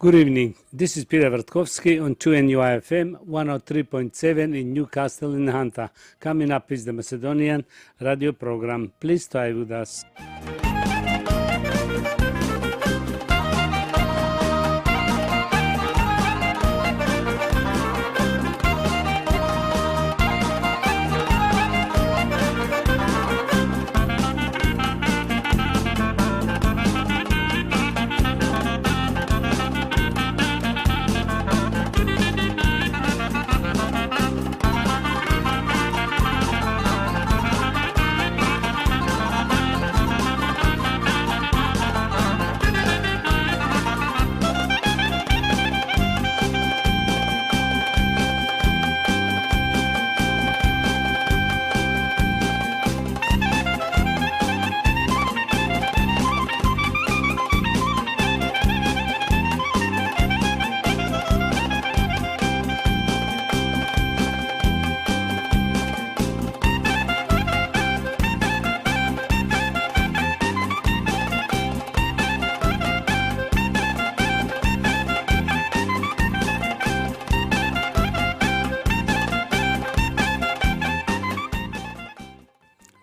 Good evening. This is Peter Vertkovsky on 2NUI-FM 103.7 in Newcastle in Hunter. Coming up is the Macedonian radio program. Please stay with us.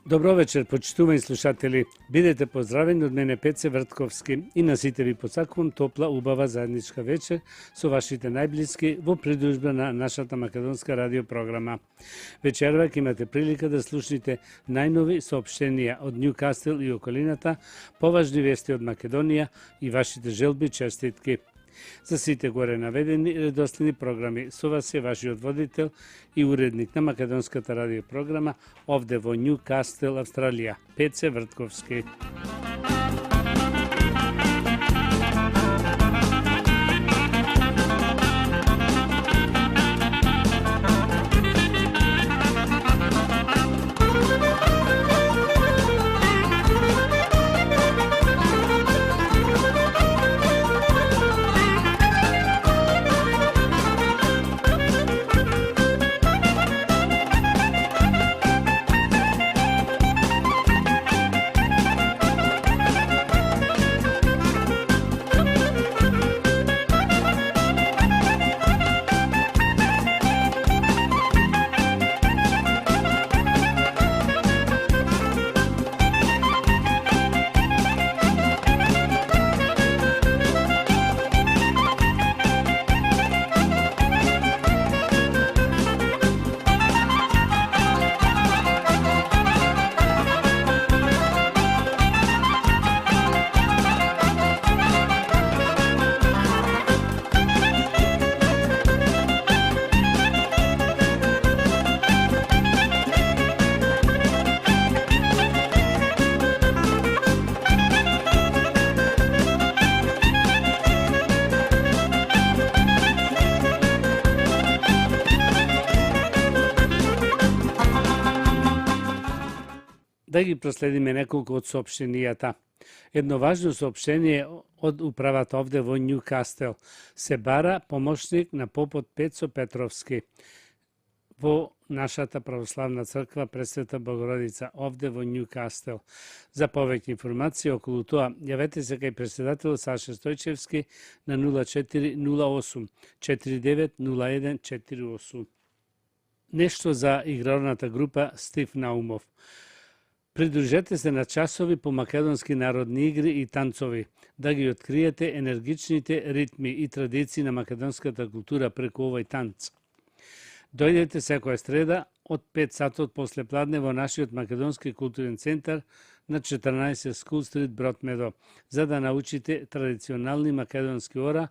Добро вечер, почитувани слушатели. Бидете поздравени од мене Пеце Вртковски и на сите ви посакувам топла, убава заедничка вечер со вашите најблиски во придружба на нашата македонска радио програма. Вечерва ќе имате прилика да слушнете најнови соопштенија од Ньюкасл и околината, поважни вести од Македонија и вашите желби честитки. За сите горе наведени редоследни програми со вас е вашиот водител и уредник на македонската радио програма овде во Ньюкасл, Австралија, Пеце Вртковски. Да ги проследиме неколку од соопштенијата. Едно важно соопштение од управата овде во Ньюкасл. Се бара помошник на попот Пецо Петровски во нашата православна црква Пресвета Богородица овде во Ньюкасл. За повеќе информации околу тоа, јавете се кај председател Саша Стојчевски на 0408 4901 48. Нешто за игралната група Стив Наумов. Придружете се на часови по македонски народни игри и танцови, да ги откриете енергичните ритми и традиции на македонската култура преку овој танц. Дојдете секоја среда од 5 сатот после пладне во нашиот македонски културен центар на 14 School Street, Бродмедо, за да научите традиционални македонски ора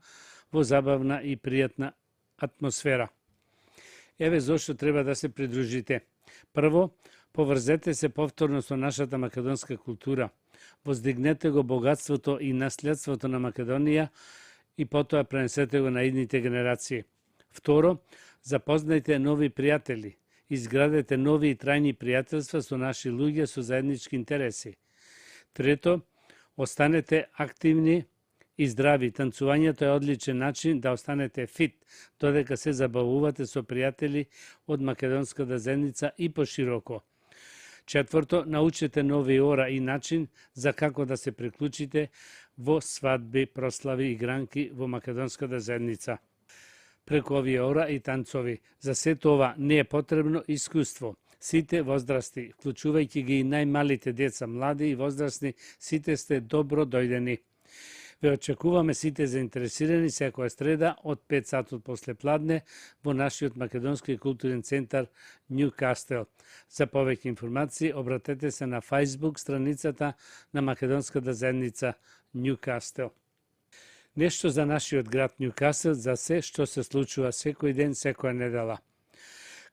во забавна и пријатна атмосфера. Еве зошто треба да се придружите. Прво, поврзете се повторно со нашата македонска култура. Воздигнете го богатството и наследството на Македонија и потоа пренесете го на идните генерации. Второ, запознајте нови пријатели. Изградете нови и трајни пријателства со наши луѓе со заеднички интереси. Трето, останете активни и здрави. Танцувањето е одличен начин да останете фит, додека се забавувате со пријатели од македонската заедница и пошироко. Четврто, научете нови ора и начин за како да се приклучите во свадби, прослави и гранки во македонската заедница. Преку овие ора и танцови. За сето ова не е потребно искуство. Сите возрасти, вклучувајќи ги и најмалите деца, млади и возрастни, сите сте добро дојдени. Ве очекуваме сите заинтересирани секоја среда од 5 сатот после пладне во нашиот македонски културен центар Нјукастел. За повеќе информации обратете се на Facebook страницата на македонската заедница Нјукастел. Нешто за нашиот град Нјукастел, за се што се случува секој ден, секоја недела.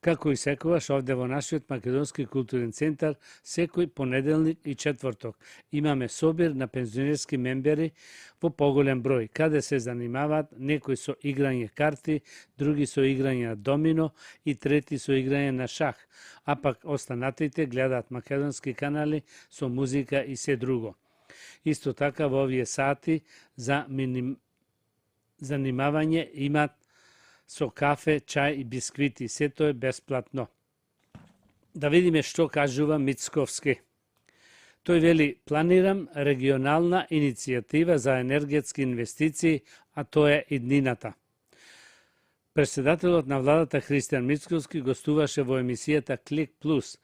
Како и секогаш овде во нашиот македонски културен центар, секој понеделник и четврток имаме собир на пензионерски мембери во поголем број, каде се занимаваат некои со играње карти, други со играње на домино и трети со играње на шах, а пак останатите гледаат македонски канали со музика и се друго. Исто така во овие сати за занимавање имаат со кафе, чај и бисквити. Сето е бесплатно. Да видиме што кажува Мицковски. Тој вели, планирам регионална иницијатива за енергетски инвестиции, а тоа е иднината. Председателот на владата Христијан Мицковски гостуваше во емисијата Клик Плюс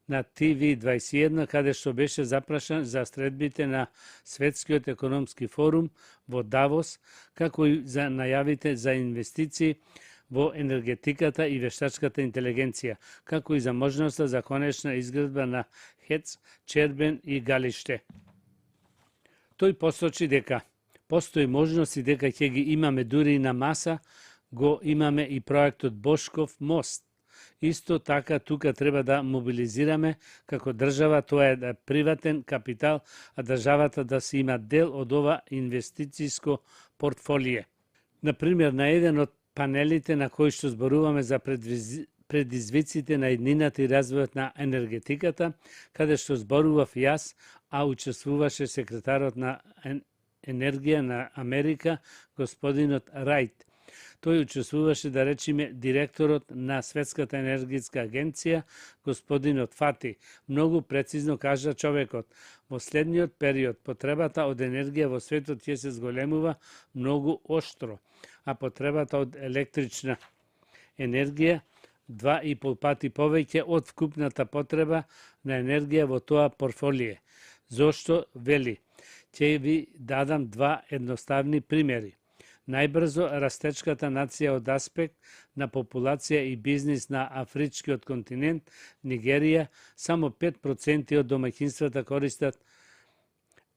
на TV21, каде што беше запрашан за средбите на Светскиот економски форум во Давос, како и за најавите за инвестиции во енергетиката и вештачката интелигенција, како и за можноста за конечна изградба на ХЕЦ, Чербен и Галиште. Тој посочи дека постои можност и дека ќе ги имаме дури и на маса, го имаме и проектот Бошков мост. Исто така, тука треба да мобилизираме како држава, тоа е да приватен капитал, а државата да си има дел од ова инвестицијско портфолие. Например, на еден од панелите на кои што зборуваме за предизвиците на иднината и развојот на енергетиката, каде што зборував јас, а учествуваше секретарот на енергија на Америка, господинот Рајт. Тој учествуваше, да речиме, директорот на Светската енергетска агенција, господинот Фати. Многу прецизно кажа човекот. Во следниот период потребата од енергија во светот ќе се зголемува многу оштро, а потребата од електрична енергија 2,5 пати повеќе од вкупната потреба на енергија во тоа портфолие. Зошто вели? Ќе ви дадам два едноставни примери. Најбрзо растечката нација од аспект на популација и бизнис на афричкиот континент, Нигерија, само 5% од домаќинствата користат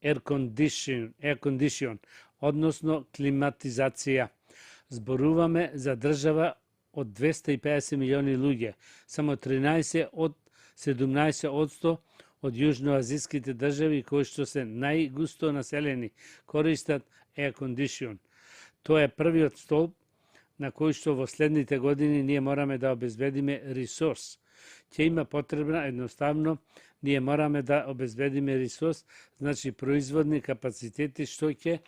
air condition, односно климатизација. Зборуваме за држава од 250 милиони луѓе, само 13 од 17% од јужноазиските држави кои што се најгусто населени користат air condition. Тоа е првиот столб на кој што во следните години ние мораме да обезбедиме ресурс. Ќе има потребна едноставно, ние мораме да обезбедиме ресурс, значи производни капацитети што ќе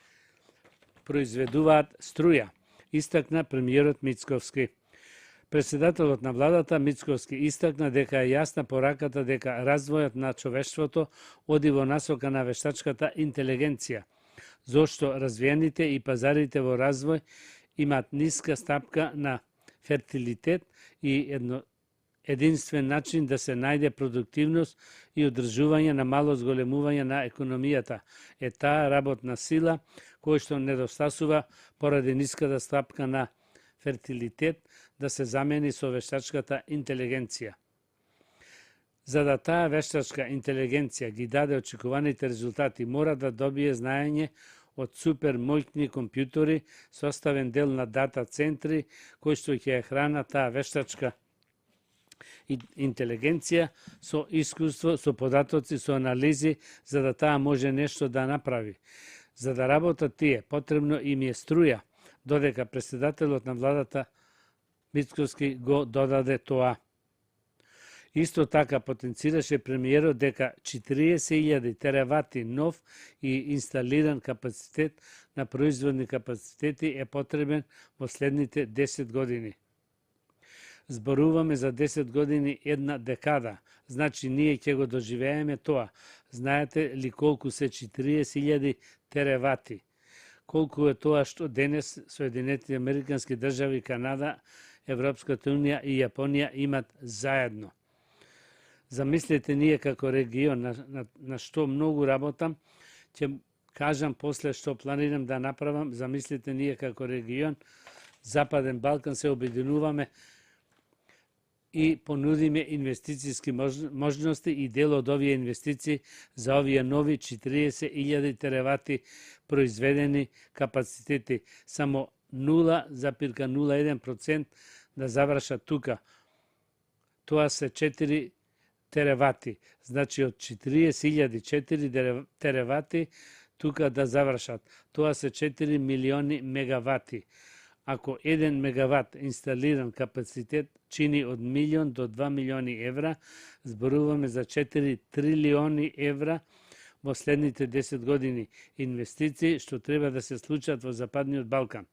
произведуваат струја, истакна премиерот Мицковски. Председателот на владата Мицковски истакна дека е јасна пораката дека развојот на човештвото оди во насока на вештачката интелигенција, зошто развиените и пазарите во развој имаат ниска стапка на фертилитет и единствен начин да се најде продуктивност и одржување на мало зголемување на економијата е таа работна сила која што недостасува поради ниската стапка на фертилитет да се замени со вештачката интелигенција. За да таа вештачка интелигенција ги даде очекуваните резултати, мора да добие знаење од супер моќни компјутери, составен дел на дата центри, кои што ќе храна таа вештачка интелигенција со искуство, со податоци, со анализи, за да таа може нешто да направи. За да работат тие, потребно им е струја, додека председателот на владата Мицковски го додаде тоа. Исто така потенцираше премиерот дека 40.000 теравати нов и инсталиран капацитет на производни капацитети е потребен во следните 10 години. Зборуваме за 10 години една декада, значи ние ќе го доживееме тоа. Знаете ли колку се 40.000 теравати. Колку е тоа што денес Соединетите Американски држави, Канада, Европската унија и Јапонија имат заедно. Замислете ние како регион на што многу работам, ќе кажам после што планирам да направам. Замислете ние како регион Западен Балкан се обединуваме и понудиме инвестициски можности и дел од овие инвестиции за овие нови 40.000 теравати произведени капацитети. Само 0,01% да завршат тука. Тоа се 4 теравати. Значи од 40.000 теравати тука да завршат. Тоа се 4 милиони мегавати. Ако 1 мегават инсталиран капацитет чини од 1 до 2 милиони евра, зборуваме за 4 трилиони евра во следните 10 години инвестиции што треба да се случат во Западниот Балкан.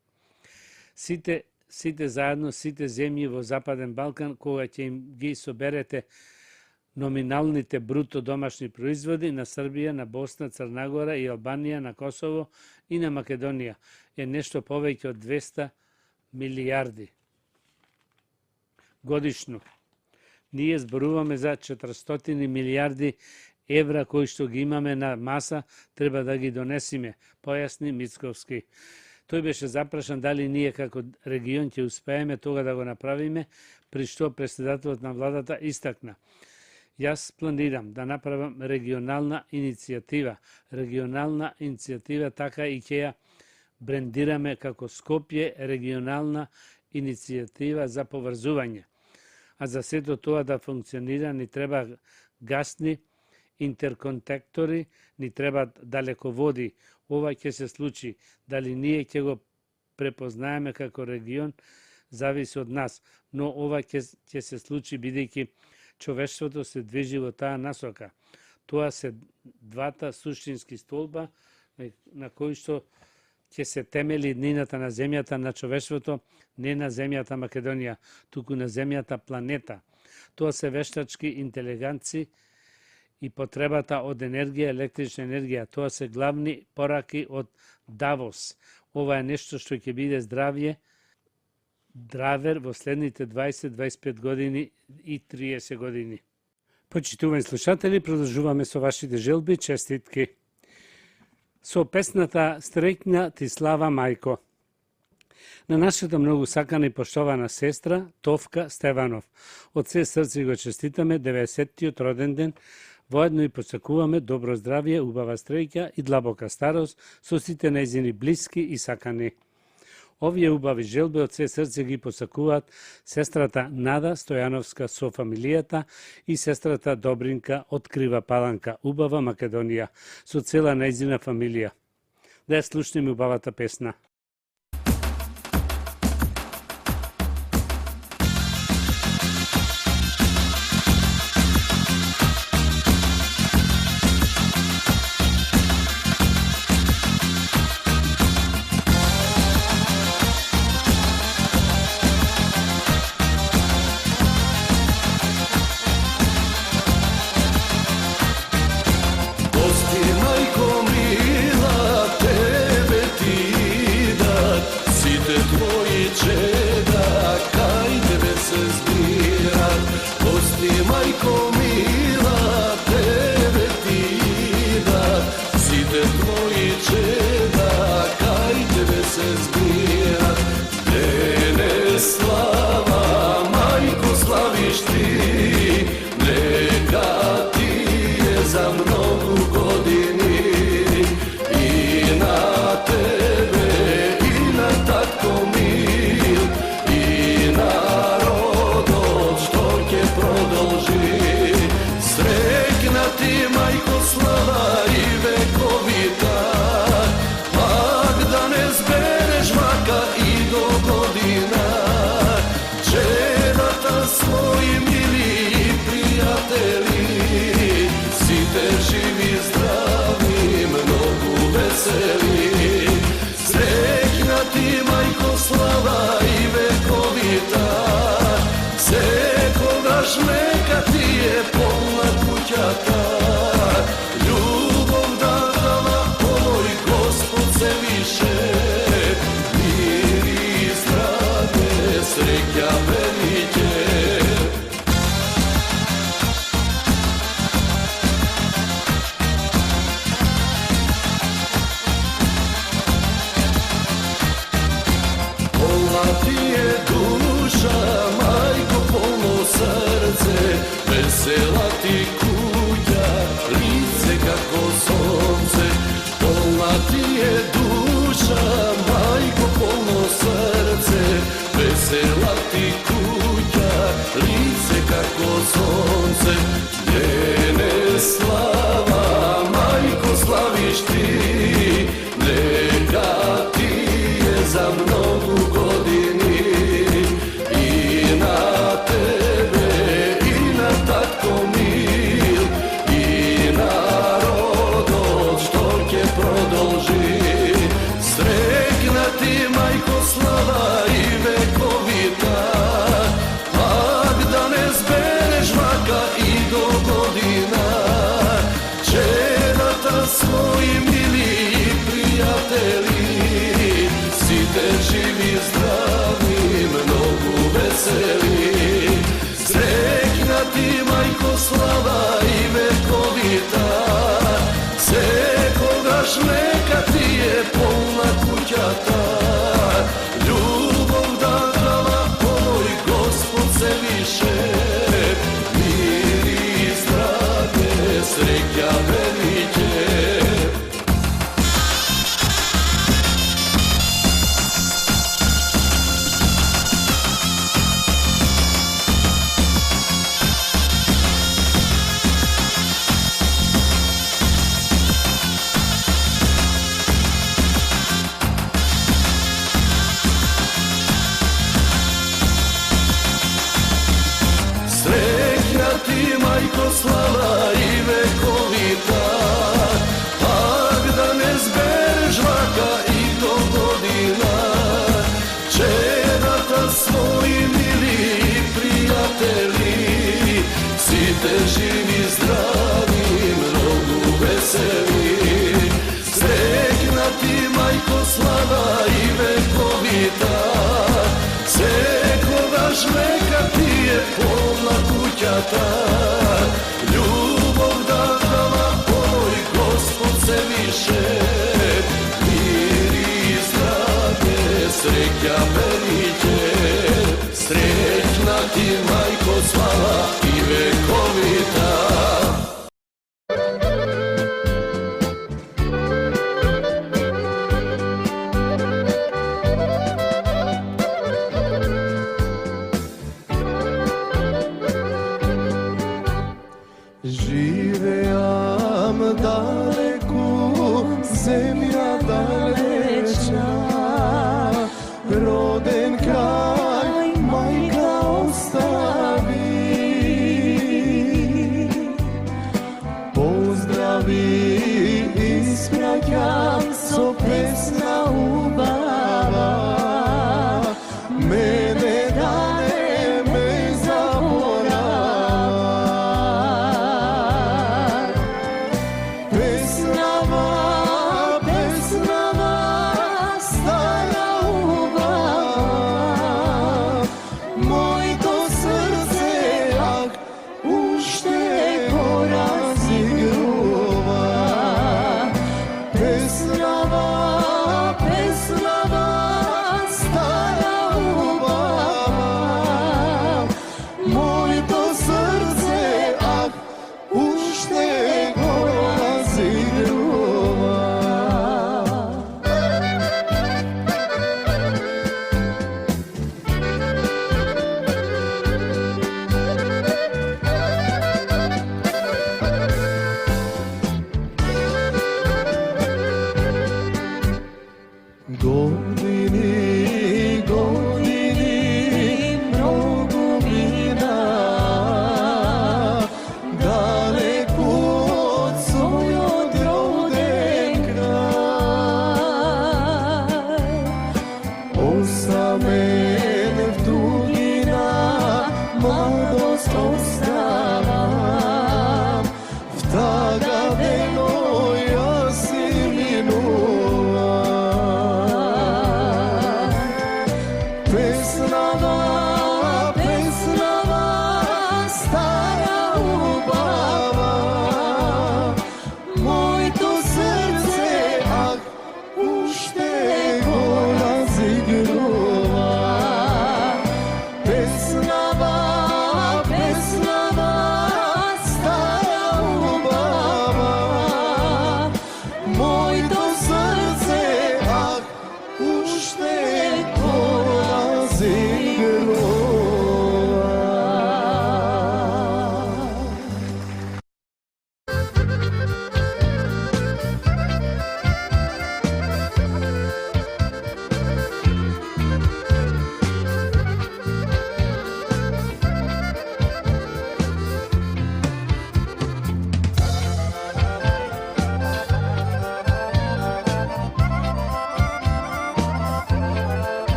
Сите заедно, сите земји во Западен Балкан, кога ќе им ги соберете номиналните бруто домашни производи на Србија, на Босна, Црна Гора и Албанија, на Косово и на Македонија, е нешто повеќе од 200 милијарди годишно. Ние зборуваме за 400 милијарди евра кои што ги имаме на маса, треба да ги донесиме, појасни Мицковски. Тој беше запрашан дали ние како регион ќе успееме тога да го направиме, при што претседателот на владата истакна: јас планирам да направам регионална иницијатива, така и ќе ја брендираме како Скопје регионална иницијатива за поврзување. А за сето тоа да функционира ни треба гасни интерконектори, ни треба далеководи. Ова ќе се случи. Дали ние ќе го препознаеме како регион, зависи од нас. Но ова ќе се случи бидејќи човештвото се движи во таа насока. Тоа се двата суштински столба на кои што ќе се темели иднината на земјата на човештвото, не на земјата Македонија, туку на земјата планета. Тоа се вештачки интелигенци и потребата од енергија, електрична енергија. Тоа се главни пораки од Давос. Ова е нешто што ќе биде драйвер во следните 20-25 години и 30 години. Почитувани слушатели, продолжуваме со вашите желби, честитки. Со песната "Среќна ти слава мајко" на нашата многу сакана и поштована сестра Товка Стеванов. Од се срце го честитаме 90-тиот роден ден, воедно и посакуваме добро здравје, убава стреќа и длабока старост со сите нејзини блиски и сакани. Овие убави желби од се срце ги посакуваат сестрата Нада Стојановска со фамилијата и сестрата Добринка од Крива Паланка, убава Македонија, со цела нејзина фамилија. Да ја слушнеме убавата песна. Ak da ne zbereš maka i do godina, sreća velike. Polna ti je duša, majko, polno srce, vesela ti kuća, lice kako sonce. Polna ti je duša, majko, polno srce, vesela ti kuća, lice kako sonce. Njene slava, majko, slaviš ti, neka ti je za mnogu godini. I na tebe, i na tatko mil, i narod od štorke prodolži. Srećna ti, majko, slava i vekovita, ak da ne zbereš vaka i do godina. Čerata svoji mili i prijatelji, site živi zdravi, mnogo veseli. Srećna ti, majko, slava i vekovita, sekogaš neka ti je polna kućata. Ljubav da dala moj Gospod se više, mir i zdravlje, sreća velike. Srećna ti, majko, slava i vekovita, ak da ne zbereš vaka i do godina. Čerata svoji mili i prijatelji, site živi zdravi, mnogo veseli. Srećna ti, majko, slava i vekovita, sekogaš neka ti je polna kućata. Ljubav da dala moj Gospod se više, mir i zdravlje, sreća velike. Srećna ti, majko, slava i vekovita. Živeam daleku, zemlja dalečna, roden kraj majka ostavi. Pozdravi ispraćam so pesna ubava, mene da ne me zaborava. Pesnava, stara ubava, moj to srce, ah, ušte ko razigrova. Pesnava, stara ubava, moj to srce, ah, ušte ko razigrova. Godini, mnogo vina, daleko od svoj odroden kraj. Osamen v dugina, mladost ostavam, v tagavenoj jasininu. Pesnava,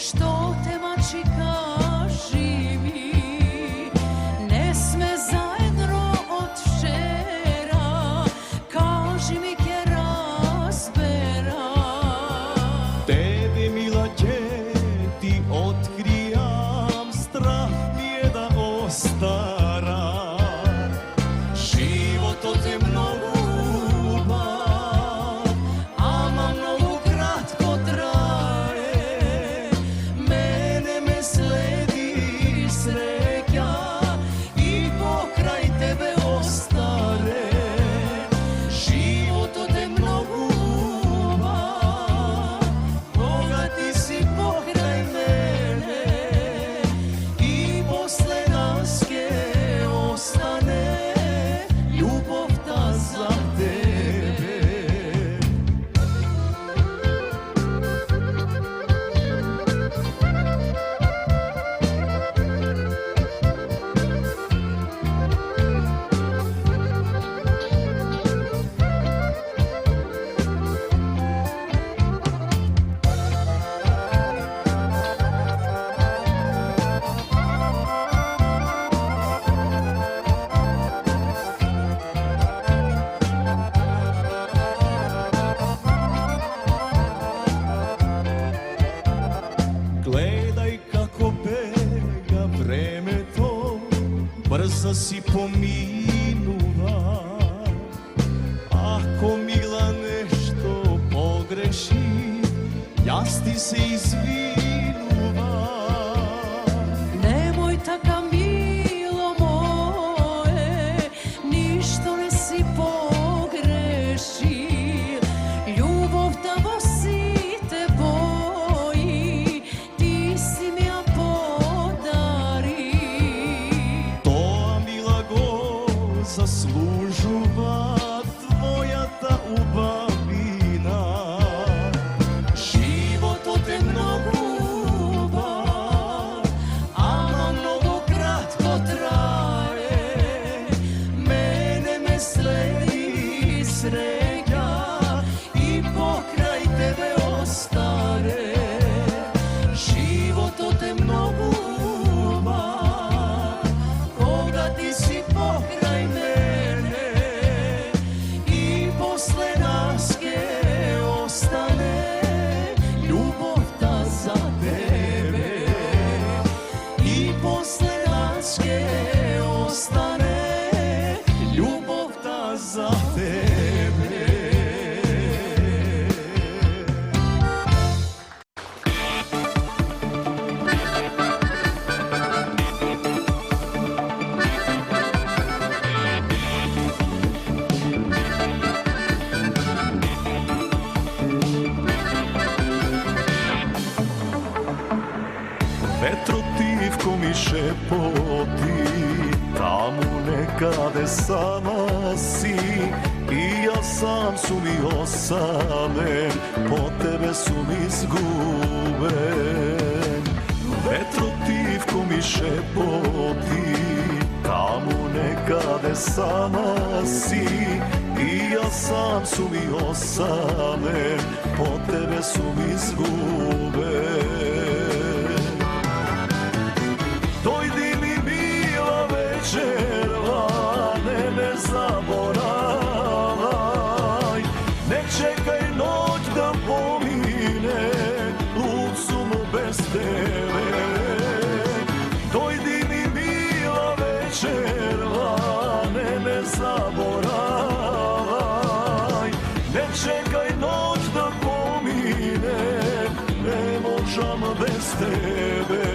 što te mačika živi, ne sme zajedno od včera, kaži mi kje razbera. Tebi mila ti otkrijam, strah mi je da ostara. Život od te mnogo ljubav, ama mnogo kratko traje. Mene me sledi sreća i pokraj tebe ostare. Život od te mnogo ljubav, Boga ti si pokraj mene i posle nas ke ostane ljubav ta za tebe. Gledaj kako bega vreme to, brzo si pominula. Ako mila nešto pogreši, jas ti se izvinuva. Nemoj taka milo moje, ništo ne si pogreši. Ljubav tamo si te boji, ti si mi ja podari. To mila go zaslužuva tvoja ta ubavina. Život od te mnogo ljubav, ama mnogo kratko traje. Mene me sledi sreća i pokraj tebe ostare. Život od te mnogo ljubav, koga ti si pokraj mene i posle nas ke ostane ljubav ta za tebe. I posle nas ke ostane ljubav ta za tebe. Vetrotivko mi šepoti, tamo nekade sama si. I ja sam su mi osamljen, po tebe su mi zguben. Vetrotivko mi šepoti, tamo nekade sama si. I ja sam su mi osamljen, po tebe su mi zguben. Dojdi mi mila večerva, ne zaboravaj. Ne čekaj noć da pomine, lud sum bez tebe. Dojdi mi mila večerva, ne zaboravaj. Ne čekaj noć da pomine, ne možem bez tebe.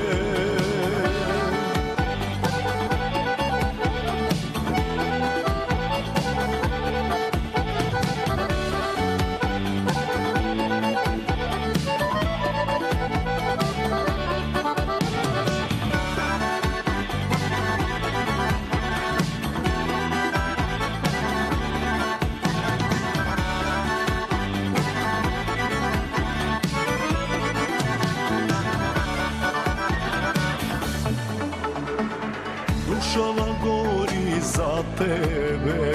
dušava gori za tebe,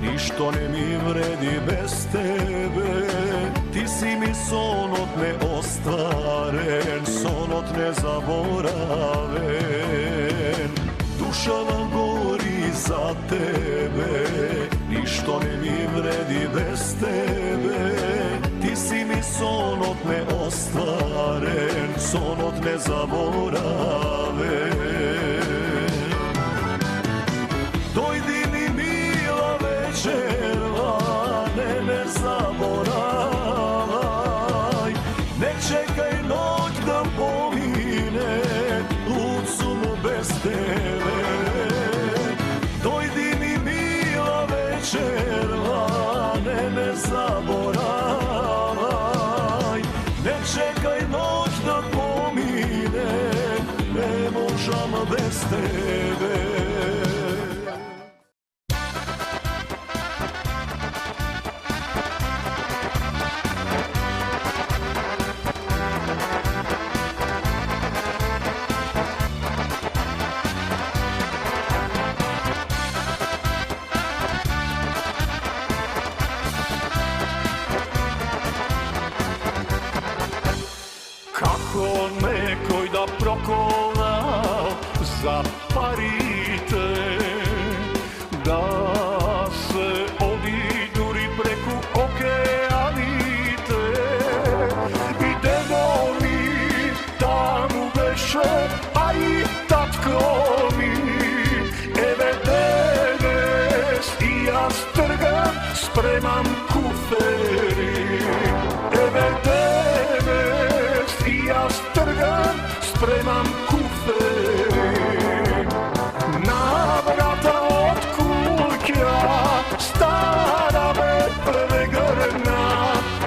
ništo ne mi vredi bez tebe. Ti ti si mi sonot neostvaren, sonot nezaboraven. Duša vam gori za tebe, ništo ne mi vredi bez tebe. Ti si mi sonot neostvaren, sonot nezaboraven. Dojdi mi mila večerva, ne zaboravaj. Ne čekaj noć da pomine, lud sum bez tebe. Dojdi mi mila večerva, ne zaboravaj. Ne čekaj noć da pomine, ne možam bez tebe. Kako nekoj da prokola zaparite, da se odiduri preku okeanite. Idemo mi tamo veše, a i tatko mi eve danas i ja strgam, spremam kuferi. Eve danas i ja strgam, spremam kuferi. Na vrata od kuća stara me pregrna,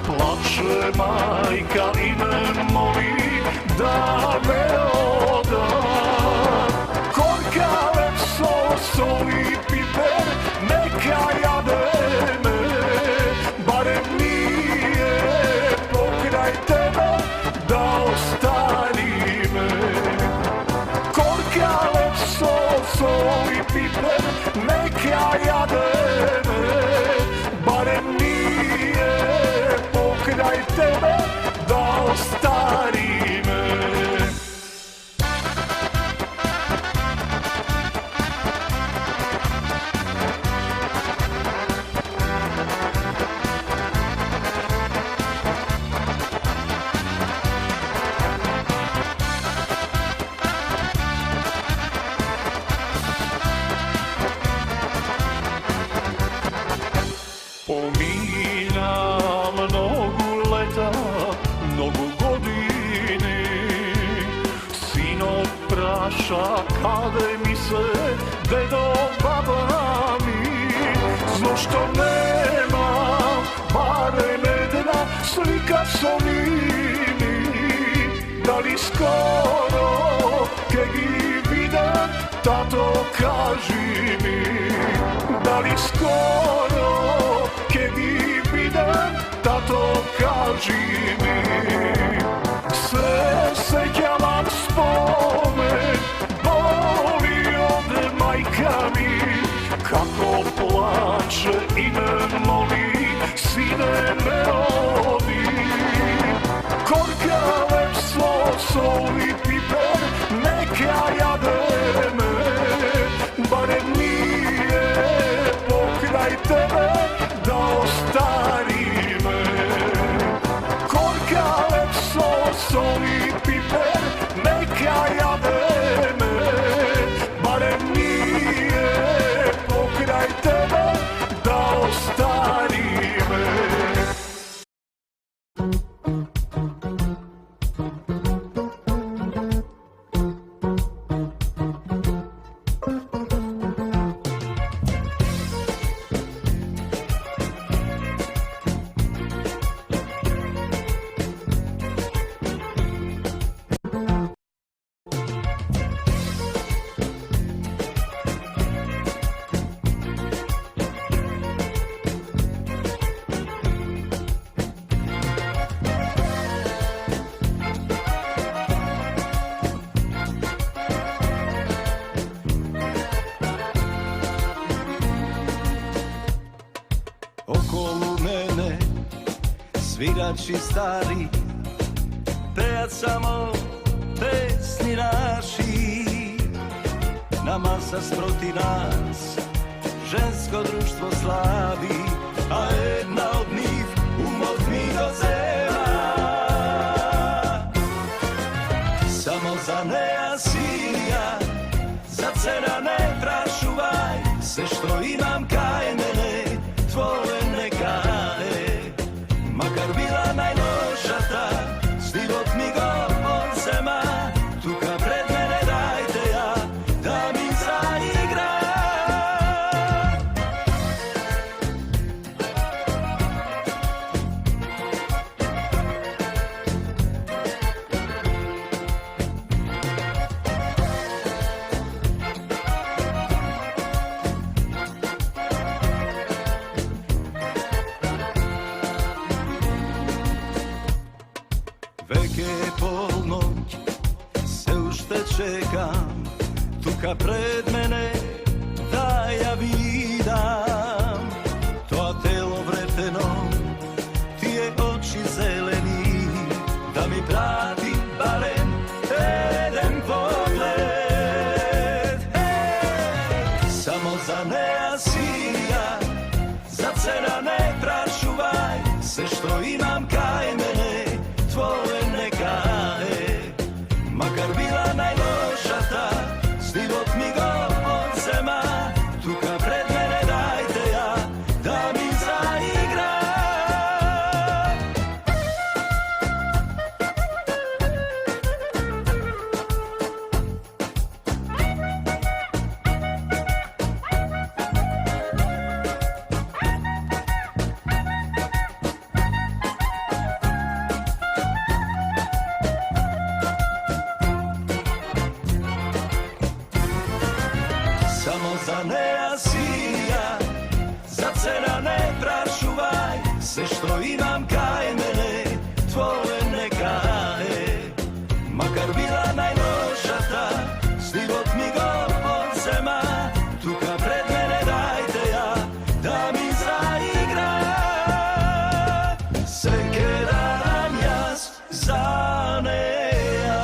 plače majka i me moli da me odam. Korka, lepso, sol i piper, neka jade me, barem nije pokraj tebe da ostani me. Korka, lepso, sol i piper, neka jade me, barem nije pokraj tebe da ostani me. Pominam mnogu leta, mnogu godini. Sino praša kade mi se dedo baba mi. Zašto nema barem jedna slika so nimi? Da li skoro keg ih vidim, tato kaži mi. Da li skoro keg ih vidim, tato kaži mi. Sve sećavam spomen, boli od majka mi. Kako plače i me moli, sine me odi. Korka, lepso, sol i piper, neka jade me, barem nije pokraj tebe da ostani me. Korka, lepso, sol i piper, neka jade me, barem nije pokraj tebe da ostani me. pevači stari, pejat samo pesni naši. Nama sa sproti nas žensko društvo slavi, a jedna od njih umotni do zema. Samo za neasilija, za cena ne prašuvaj, sve što imam kaj mene, tvoje neka je. Makar bila najloša ta, život mi go odzema, tuka pred mene dajte ja, da mi zaigra. Veke je polnoć, se ušte čekam, tuka pred mene da ja vidam. To telo vreteno, ti je oči zeleni, da mi prati barem jedan pogled. Samo za neasilija, za cena ne prašuvaj, sve što imam kaj mene, tvoje neka je. Makar bila najloša ta, život mi go odzema, tuka pred mene dajte ja, da mi zaigra. Samo za neasilija, za cena ne prašuvaj, sve što imam kaj mene, tvoje neka je. Makar bila najloša ta, život mi go odzema, tuka pred mene dajte ja, da mi zaigra. Sekeram jas za neja.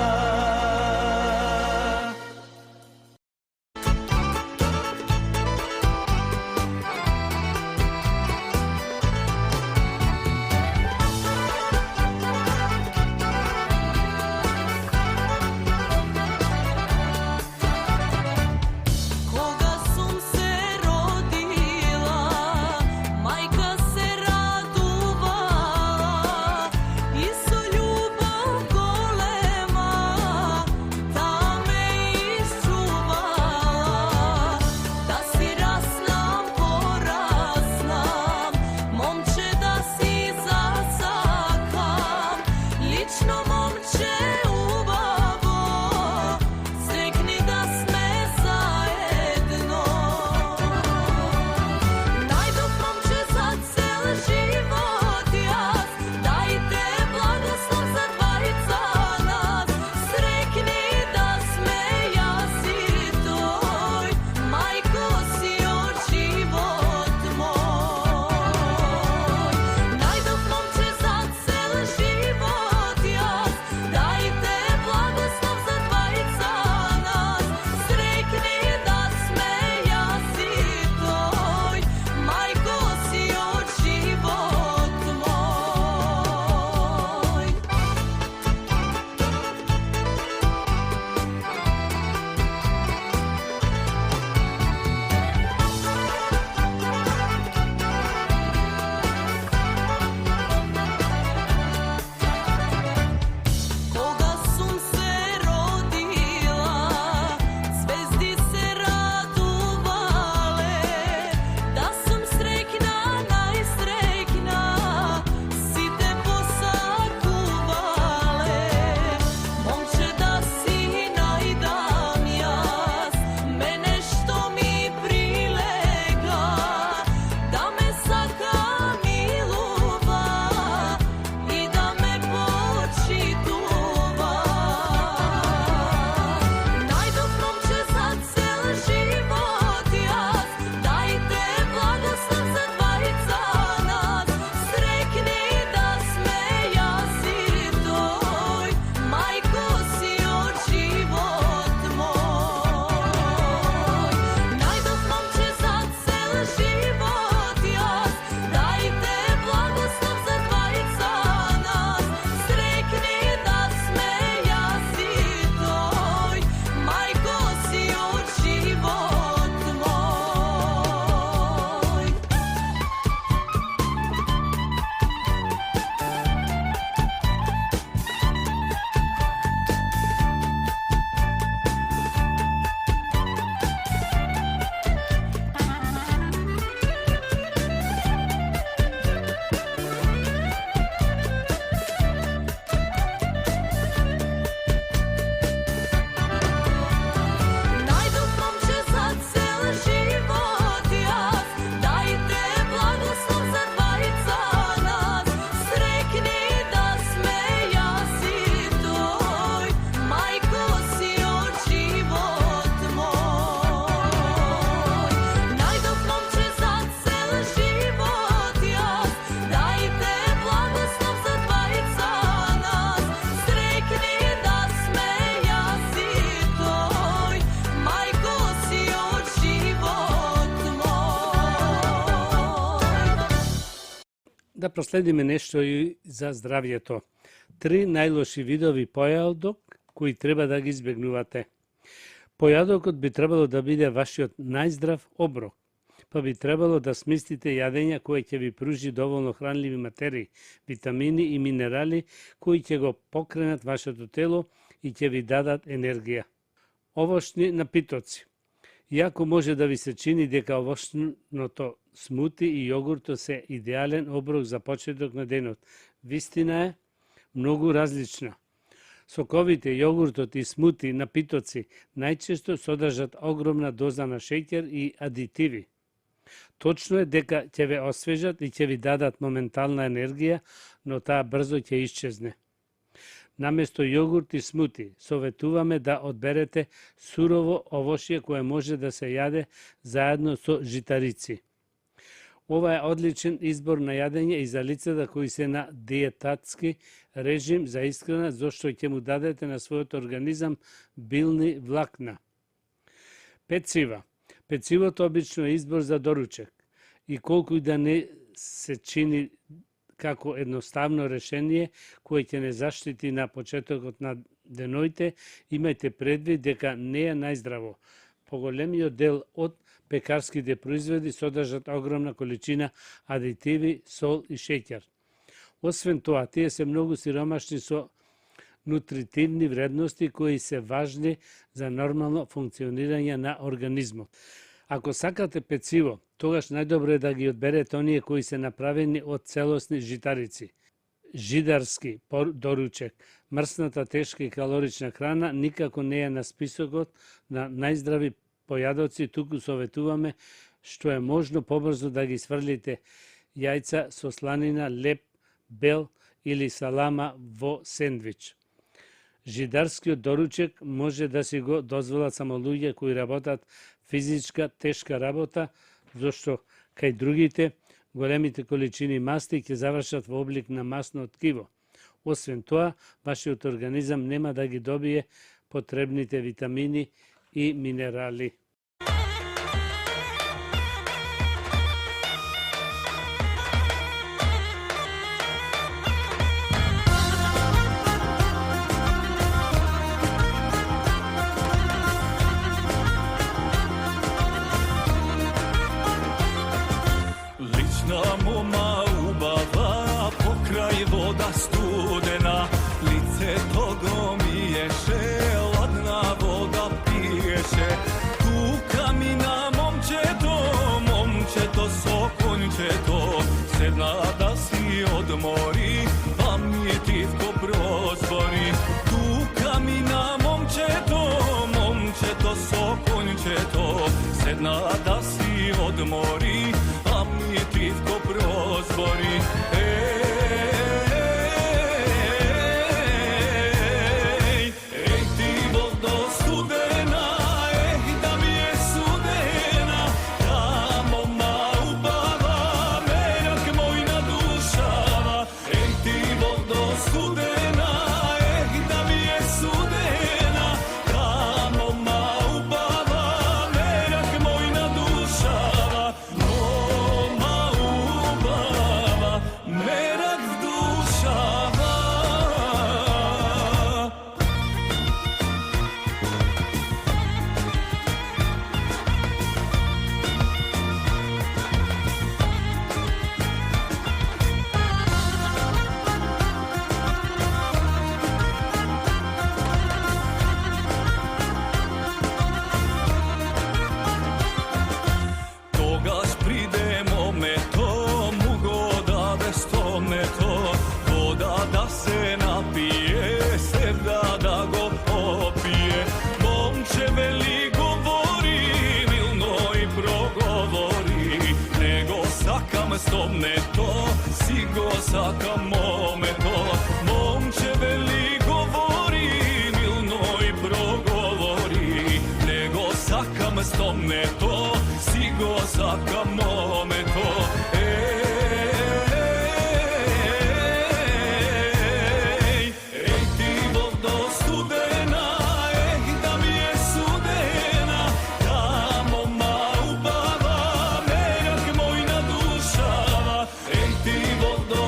Да проследиме нешто и за здравјето. 3 најлоши видови појадок кои треба да ги избегнувате. Појадокот би требало да биде вашиот најздрав оброк, па би требало да смислите јадења кои ќе ви пружи доволно хранливи материи, витамини и минерали кои ќе го покренат вашето тело и ќе ви дадат енергија. Овошни напитоци. Иако може да ви се чини дека овошното смути и јогуртот се идеален оброк за почеток на денот, вистина е многу различна. Соковите, јогуртот и смути напитоци најчесто содржат огромна доза на шеќер и адитиви. Точно е дека ќе ве освежат и ќе ви дадат моментална енергија, но таа брзо ќе исчезне. Наместо јогурт и смути, советуваме да одберете сурово овошје кое може да се јаде заедно со житарици. Ова е одличен избор на јадење и за лицата кои се на диетатски режим за исхрана, зашто ќе му дадете на својот организам билни влакна. Пецива. Пецивото обично е избор за доручек и колку и да не се чини како едноставно решение кое ќе не заштити на почетокот на деноите, имајте предвид дека не е најздраво. Поголемиот дел од пекарските производи содржат огромна количина адитиви, сол и шеќер. Освен тоа, тие се многу сиромашни со нутритивни вредности кои се важни за нормално функционирање на организмот. Ако сакате пecivo, тогаш најдобро е да ги одберете оние кои се направени од целосни житарици. Жидарски доручек, мрсната, тешка и калорична храна никако не е на списокот на најздрави појадоци, туку советуваме што е можно побрзо да ги сврлите јајца со сланина, леп, бел или салама во сендвич. Жидарскиот доручек може да си го дозволат само луѓе кои работат физичка, тешка работа, зашто кај другите големите количини масти ќе завршат во облик на масно ткиво. Освен тоа, вашиот организам нема да ги добие потребните витамини и минерали. Лична мома убава, покрај вода студена, лицето го миеше, ладна вода пиеше. Тука мина момчето со кончето, седна да си одмори, паметивко прозбори. Тука мина момчето со кончето, седна да си одмори, паметивко прозбори. Стомнето, си го сакам момето, момче вели говори, милно и проговори, не го сакам стомнето, си го сакам момето. Ти водо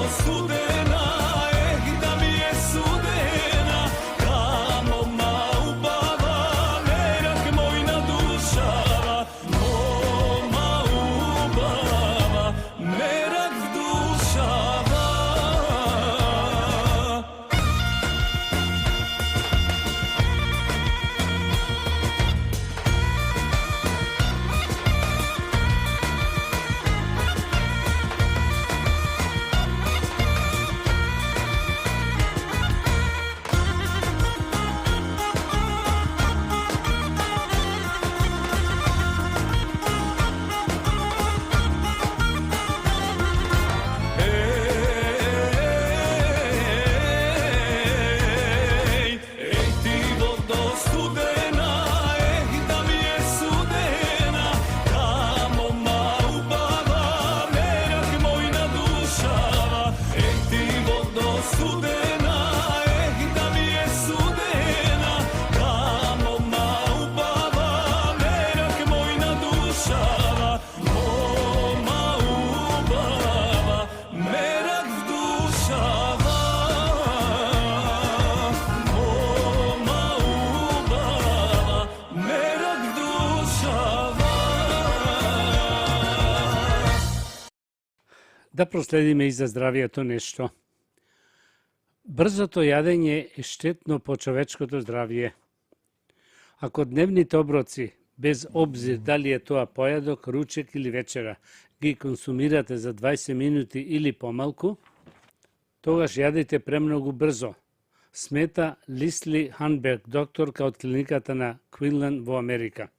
Да проследиме и за здравието нешто. Брзото јадење е штетно по човечкото здравје. Ако дневните оброци, без обзир дали е тоа појадок, ручек или вечера, ги консумирате за 20 минути или помалку, тогаш јадете премногу брзо. Смета Лисли Ханберг, докторка од клиниката на Квинланд во Америка.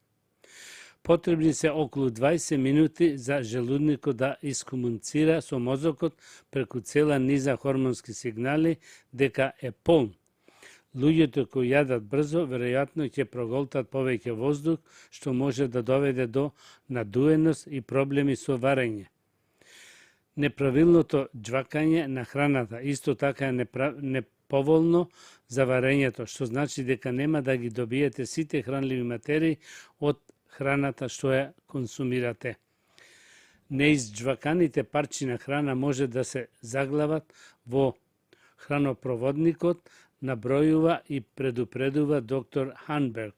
Потребни се околу 20 минути за желудникот да искомуницира со мозокот преку цела низа хормонски сигнали дека е полн. Луѓето кои јадат брзо, веројатно ќе проголтат повеќе воздух, што може да доведе до надуеност и проблеми со варење. Неправилното џвакање на храната исто така е неповолно за варењето, што значи дека нема да ги добиете сите хранливи материи од храната што ја консумирате. Неизџваканите парчи на храна може да се заглават во хранопроводникот, набројува и предупредува доктор Ханберг.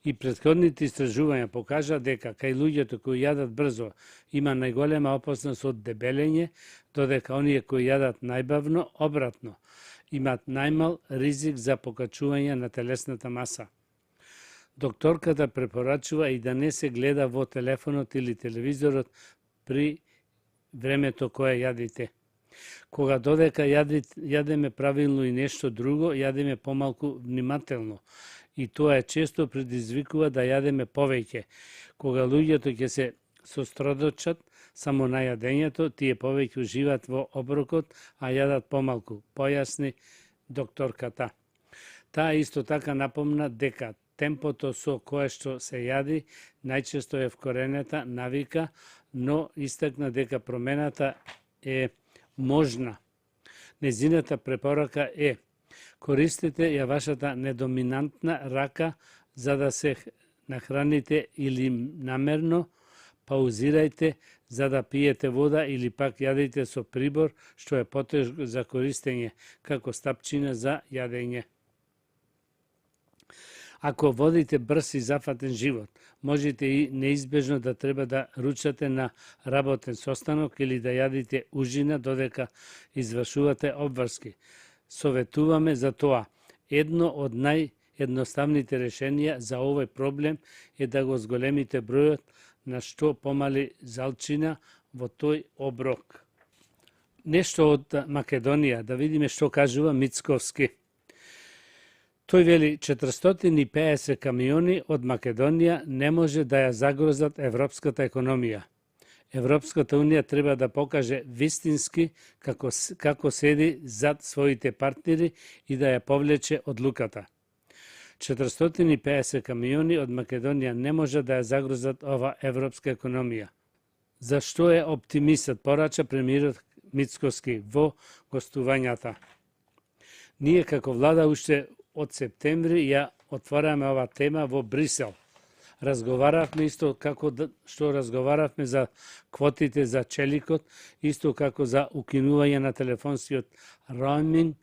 И претходните истражувања покажа дека кај луѓето кои јадат брзо има најголема опасност од дебелење, додека оние кои јадат најбавно, обратно, имаат најмал ризик за покачување на телесната маса. Докторката препорачува и да не се гледа во телефонот или телевизорот при времето кое јадите. Кога додека јадеме правилно и нешто друго, јадеме помалку внимателно. И тоа често предизвикува да јадеме повеќе. Кога луѓето ќе се сосредочат само на јадењето, тие повеќе уживаат во оброкот, а јадат помалку, појасни докторката. Таа исто така напомна дека темпото со кое што се јади најчесто е вкоренета навика, но истакна дека промената е можна. Незината препорака е: користете ја вашата недоминантна рака за да се нахраните или намерно паузирајте за да пиете вода или пак јадете со прибор што е потежок за користење, како стапчина за јадење. Ако водите брз и зафатен живот, можете и неизбежно да треба да ручате на работен состанок или да јадите ужина додека извршувате обврски. Советуваме за тоа. Едно од наједноставните решенија за овој проблем е да го зголемите бројот на што помали залчина во тој оброк. Нешто од Македонија, да видиме што кажува Мицковски. Тој вели 450 камиони од Македонија не може да ја загрозат европската економија. Европската унија треба да покаже вистински како седи зад своите партнери и да ја повлече одлуката. 450 камиони од Македонија не може да ја загрозат ова европска економија. Зашто е оптимистот, порача премиерот Мицковски во гостувањата. Ние како влада уште од септември ја отвораме ова тема во Брисел. Разговаравме исто како што разговаравме за квотите за челикот, исто како за укинување на телефонскиот роуминг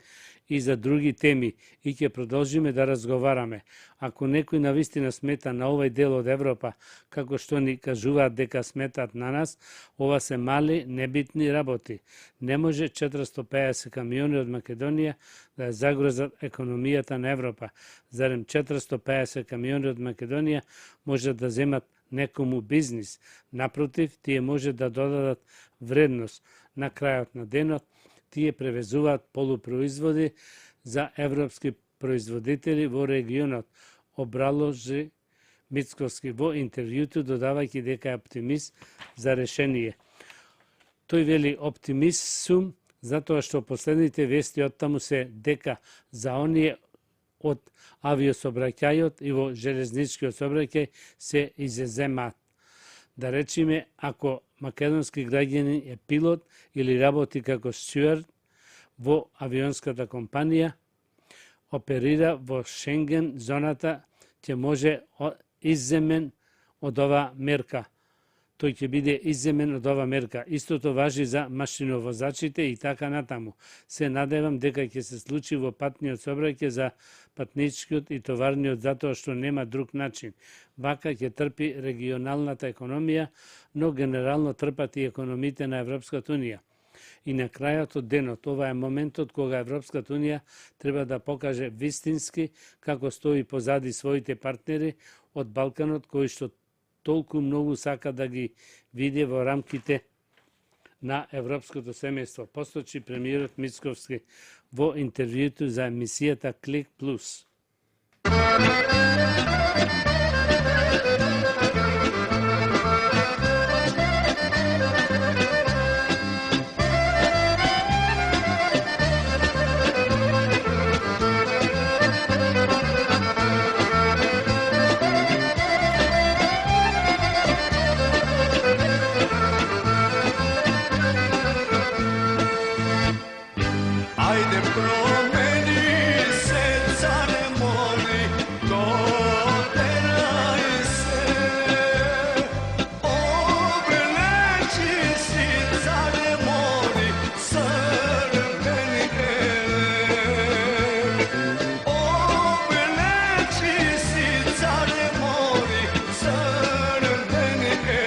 и за други теми, и ќе продолжиме да разговараме. Ако некој навистина смета на овој дел од Европа, како што ни кажуваат дека сметат на нас, ова се мали, небитни работи. Не може 450 камиони од Македонија да ја загрозат економијата на Европа. Зарем 450 камиони од Македонија може да земат некому бизнис. Напротив, тие може да додадат вредност. На крајот на денот, тие превезуваат полупроизводи за европски производители во регионот, обраложи Мицковски во интервјуто, додавајќи дека е оптимист за решение. Тој вели оптимист сум, затоа што последните вести од таму се дека за оние од авиособраќајот и во железничкиот собраќај се изеземаат. Да речиме, ако македонски граѓанин е пилот или работи како стюард во авионската компанија, оперира во Шенген зоната, ќе може изземен од ова мерка. тој ќе биде изземен од ова мерка. Истото важи за машиновозачите и така натаму. Се надевам дека ќе се случи во патниот сообраќај за патничкиот и товарниот затоа што нема друг начин. Вака ќе трпи регионалната економија, но генерално трпат и економите на Европската Унија. И на крајот од денот, ова е моментот кога Европската Унија треба да покаже вистински како стои позади своите партнери од Балканот, кои што толку многу сака да ги види во рамките на европското семејство, посочи премиерот Мицковски во интервјуто за емисијата Клик Плюс. Ajde promeni se, care moli, doteraj se. Obleči si, care moli, srbenike. Obleči si, care moli, srbenike.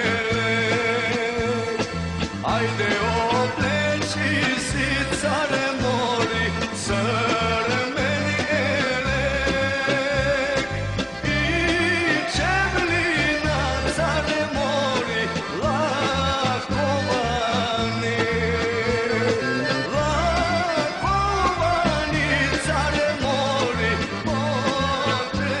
Ajde obleči si, care moli, srmeni elek. I čevlina, care moli, lakovani. Lakovani, care moli, potrenati.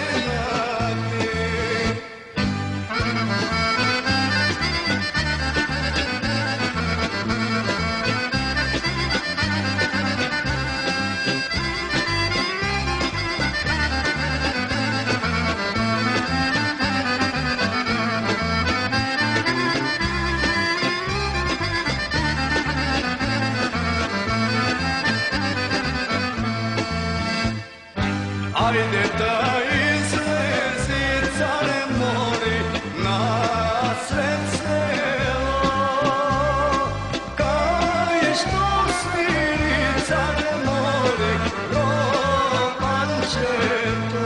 Ajde da izlezi, care moli, na sred selo. Kaj što sviri, care moli, romančeto.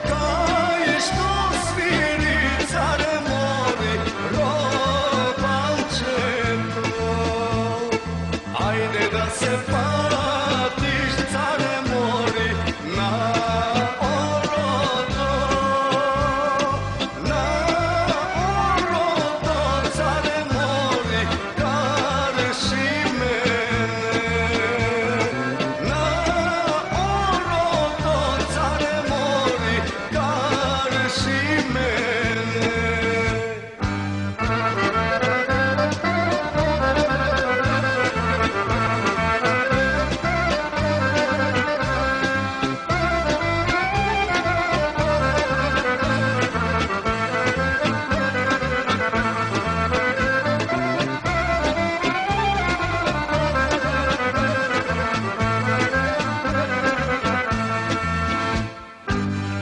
Kaj što sviri, care moli, romančeto. Ajde da se patiš, care moli, na oroto. Na oroto, care moli, kareši mene. Na oroto, care moli, kareši mene.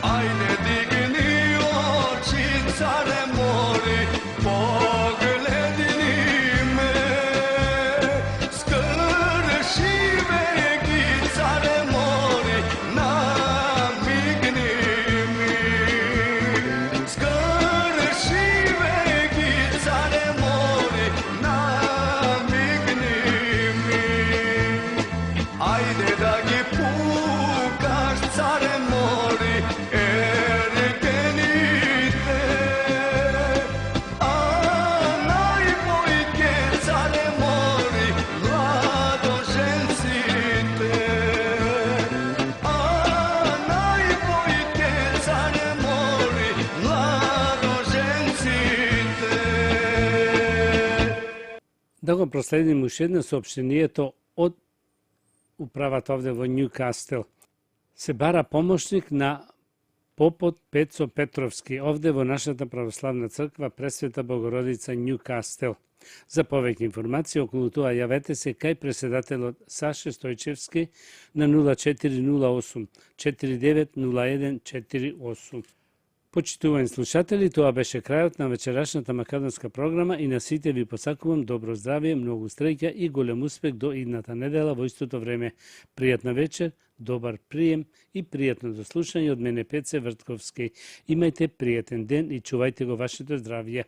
Ajde digni oči, care moli, pogledi me. Skrši veki, care moli, namigni mi. Skrši veki, care moli, namigni mi. Ajde da gi pukaš, care moli, ergenite. A najbojke, care moli, mladožencite. A najbojke, care moli, mladožencite. Да го проследим уште едно соопштението од управата овде во Њукастел. Се бара помошник на попот Пецо Петровски овде во нашата православна црква Пресвета Богородица Њукастел. За повеќе информации околу тоа јавете се кај преседателот Саше Стојчевски на 0408 490148. Почитувани слушатели, тоа беше крајот на вечерашната македонска програма и на сите ви посакувам добро здравје, многу среќа и голем успех до идната недела во истото време. Пријатна вечер, добар прием и пријатно дослушање од мене Пеце Вртковски. Имајте пријатен ден и чувајте го вашето здравје.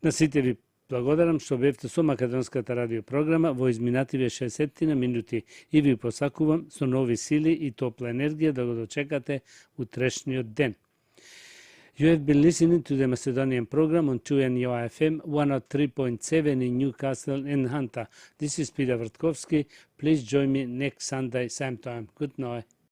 На сите ви благодарам што бевте со македонската радиопрограма во изминативе 60 минути и ви посакувам со нови сили и топла енергија да го дочекате утрешниот ден. You have been listening to the Macedonian program on 2NUI FM 103.7 in Newcastle and Hunter. This is Peter Vrtkovski. Please join me next Sunday, same time. Good night.